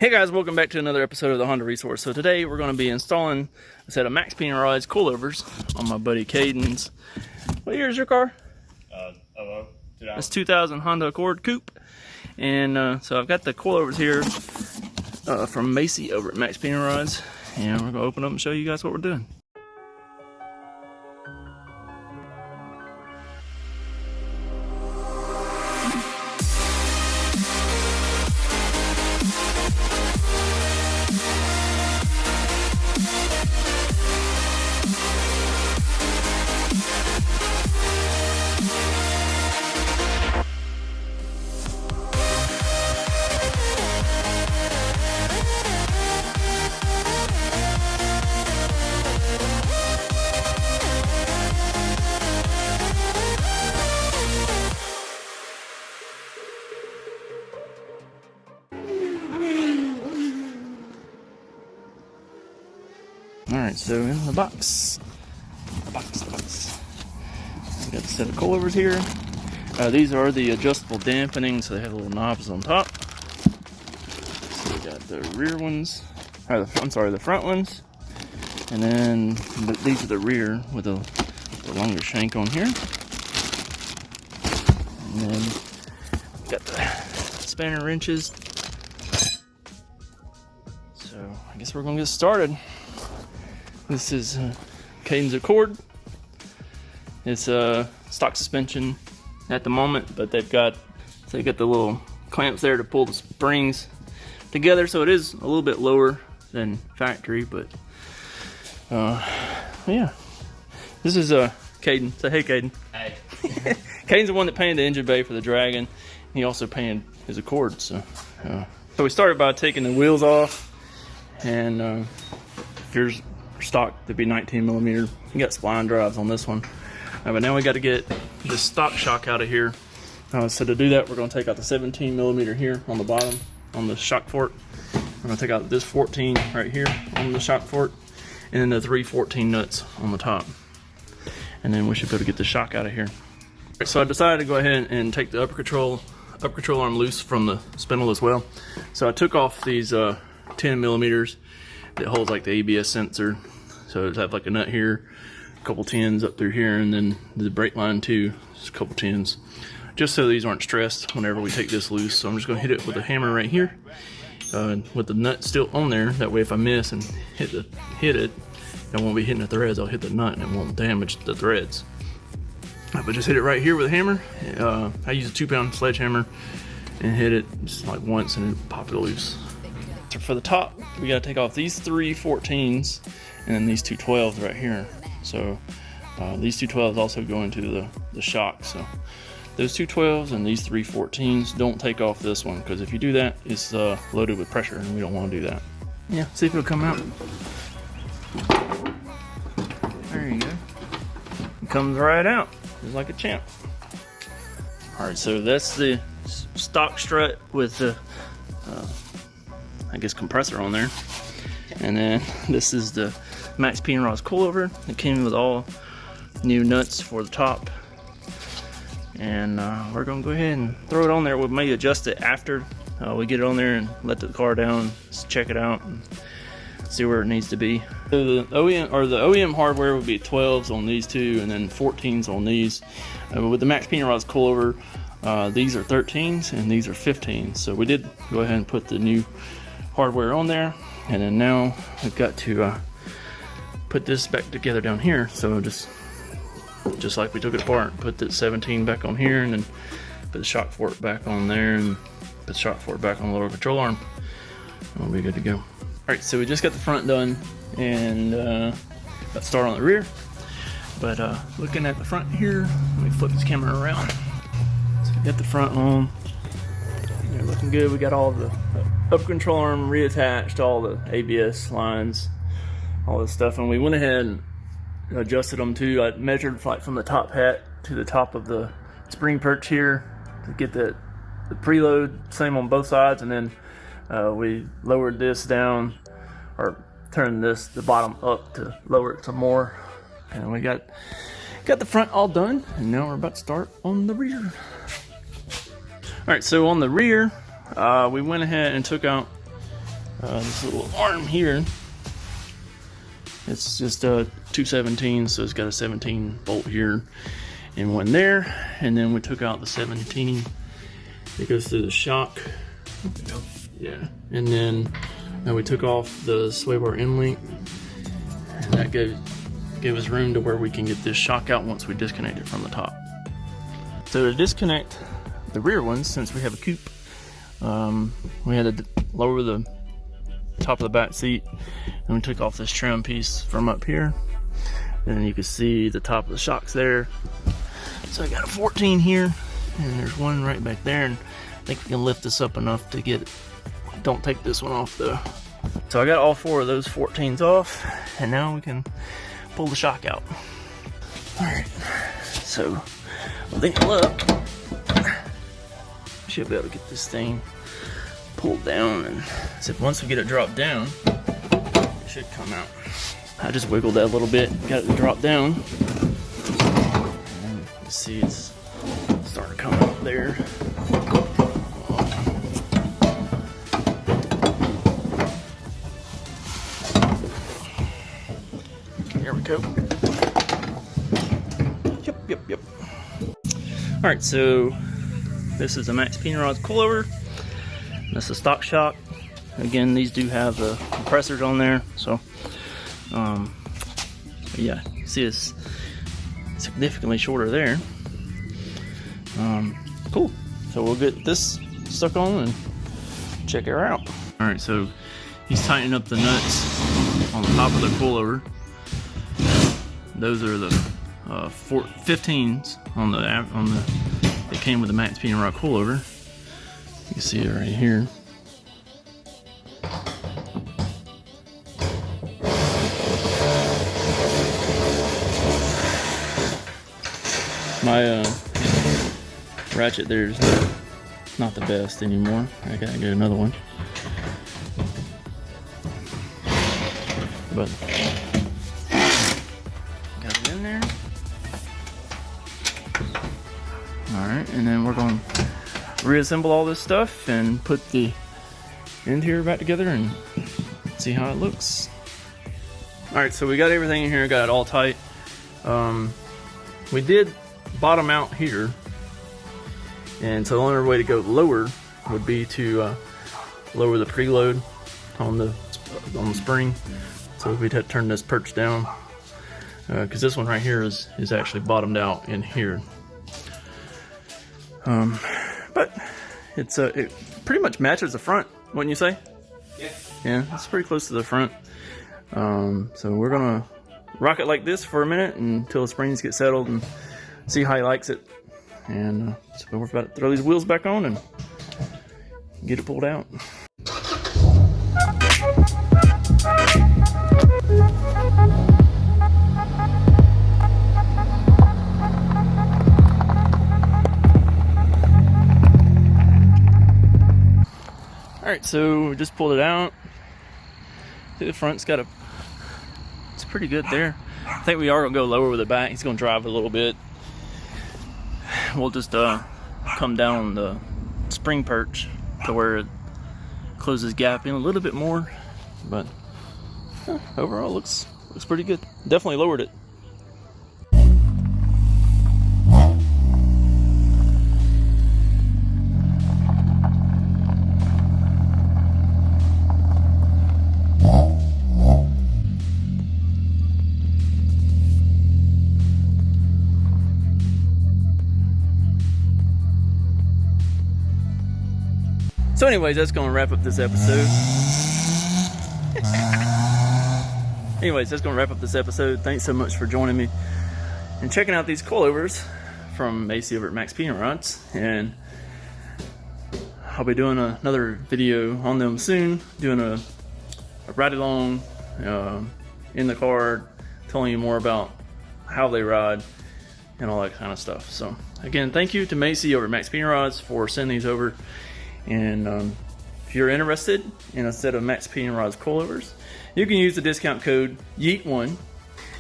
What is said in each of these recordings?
Hey guys, welcome back to another episode of the Honda Resource. So today we're going to be installing a set of MaxPeedingRods Coilovers on my buddy Caden's. What year is your car? 2000. It's 2000 Honda Accord Coupe. And so I've got the coilovers here from Macy over at MaxPeedingRods. And we're going to open up and show you guys what we're doing. Alright, so in the box. We got a set of coilovers here. These are the adjustable dampening, so they have little knobs on top. So we got the rear ones, or the front ones. And then these are the rear with the longer shank on here. And then got the spanner wrenches. So I guess we're gonna get started. This is Caden's Accord. It's stock suspension at the moment, but they've got the little clamps there to pull the springs together, so it is a little bit lower than factory, but yeah. This is Caden. Say hey, Caden. Hey. Caden's the one that painted the engine bay for the Dragon. He also painted his Accord. So we started by taking the wheels off, and here's stock to be 19 millimeter. You got spline drives on this one, but now we got to get this stock shock out of here. So to do that, we're going to take out the 17 millimeter here on the bottom on the shock fork. We're going to take out this 14 right here on the shock fork, and then the 314 nuts on the top, and then we should be able to get the shock out of here. So I decided to go ahead and take the upper control arm loose from the spindle as well. So I took off these 10 millimeters that holds like the ABS sensor. So it's have like a nut here, a couple tins up through here, and then the brake line too, just a couple tins, just so these aren't stressed whenever we take this loose. So I'm just gonna hit it with a hammer right here, with the nut still on there. That way if I miss and hit it, I won't be hitting the threads. I'll hit the nut and it won't damage the threads. But just hit it right here with a hammer. I use a 2-pound sledgehammer and hit it just like once and it pop it loose. For the top, we gotta take off these 3 14s and then these 2 12s right here. So these 2 12s also go into the shock. So those 2 12s and these 3 14s, don't take off this one, because if you do that, it's loaded with pressure and we don't want to do that. Yeah, see if it'll come out. There you go. It comes right out, just like a champ. All right, so that's the stock strut with the I guess compressor on there, and then this is the MaxPeedingRods Coilover. It came with all new nuts for the top, and we're gonna go ahead and throw it on there. We may adjust it after we get it on there and let the car down, check it out, and see where it needs to be. So the OEM hardware would be 12s on these two, and then 14s on these. With the MaxPeedingRods Coilover, these are 13s and these are 15s. So we did go ahead and put the new hardware on there, and then now we've got to put this back together down here. So just like we took it apart, put the 17 back on here, and then put the shock fork back on there, and put the shock fork back on the lower control arm, and we'll be good to go. All right, so we just got the front done, and let's start on the rear. But looking at the front here, let me flip this camera around. So we got the front on. They're looking good. We got all the up control arm reattached, all the ABS lines, all this stuff, and we went ahead and adjusted them too. I measured like from the top hat to the top of the spring perch here to get the preload, same on both sides, and then we lowered this down, or turned the bottom up to lower it some more, and we got the front all done, and now we're about to start on the rear. All right, so on the rear, we went ahead and took out this little arm here. It's just a 217, so it's got a 17 bolt here and one there. And then we took out the 17. It goes through the shock. Yeah. And then we took off the sway bar end link, and that gave us room to where we can get this shock out once we disconnect it from the top. So to disconnect the rear ones, since we have a coupe, we had to lower the top of the back seat, and we took off this trim piece from up here, and you can see the top of the shocks there. So I got a 14 here, and there's one right back there, and I think we can lift this up enough to get it. Don't take this one off though. So I got all 4 of those 14s off, and now we can pull the shock out. All right, so with any luck, should be able to get this thing pulled down, and so once we get it dropped down, it should come out. I just wiggled that a little bit, got it to drop down, and you can see it's starting to come out there. There we go. Yep. All right, so this is a MaxPeedingRods Coilover. That's a stock shock. Again, these do have the compressors on there, so yeah, you see it's significantly shorter there. Cool. So we'll get this stuck on and check her out. All right, so he's tightening up the nuts on the top of the coilover. Those are the 15s on the that came with the MaxPeedingRod coilover. You can see it right here. My ratchet there is not the best anymore. I gotta get another one. But got it in there. Alright, and then we're going to reassemble all this stuff and put the end here back together and see how it looks. Alright, so we got everything in here, got it all tight. We did bottom out here, and so the only way to go lower would be to lower the preload on the spring. So we'd have to turn this perch down, because this one right here is actually bottomed out in here. But it pretty much matches the front, wouldn't you say? Yeah, it's pretty close to the front. So we're gonna rock it like this for a minute until the springs get settled and see how he likes it. And so we're about to throw these wheels back on and get it pulled out. Alright, so we just pulled it out. I think the front's it's pretty good there. I think we are gonna go lower with the back. He's gonna drive a little bit. We'll just come down the spring perch to where it closes gap in a little bit more. But overall looks pretty good. Definitely lowered it. So anyways, that's going to wrap up this episode. Thanks so much for joining me and checking out these coilovers from Macy over at MaxPeedingRods. And I'll be doing another video on them soon, doing a ride along in the car, telling you more about how they ride and all that kind of stuff. So again, thank you to Macy over at MaxPeedingRods for sending these over. And if you're interested in a set of MaxPeedingRods coilovers, you can use the discount code YEET1,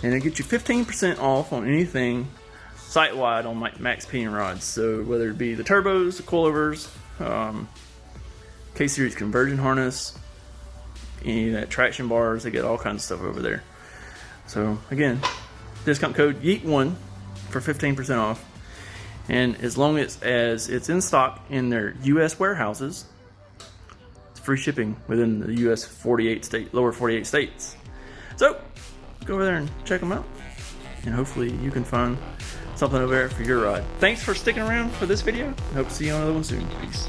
and it'll get you 15% off on anything site-wide on MaxPeedingRods. So whether it be the turbos, the coilovers, K-Series conversion harness, any of that traction bars. They get all kinds of stuff over there. So again, discount code YEET1 for 15% off. And as long as it's in stock in their U.S. warehouses, it's free shipping within the U.S. lower 48 states. So go over there and check them out, and hopefully you can find something over there for your rod. Thanks for sticking around for this video. I hope to see you on another one soon. Peace.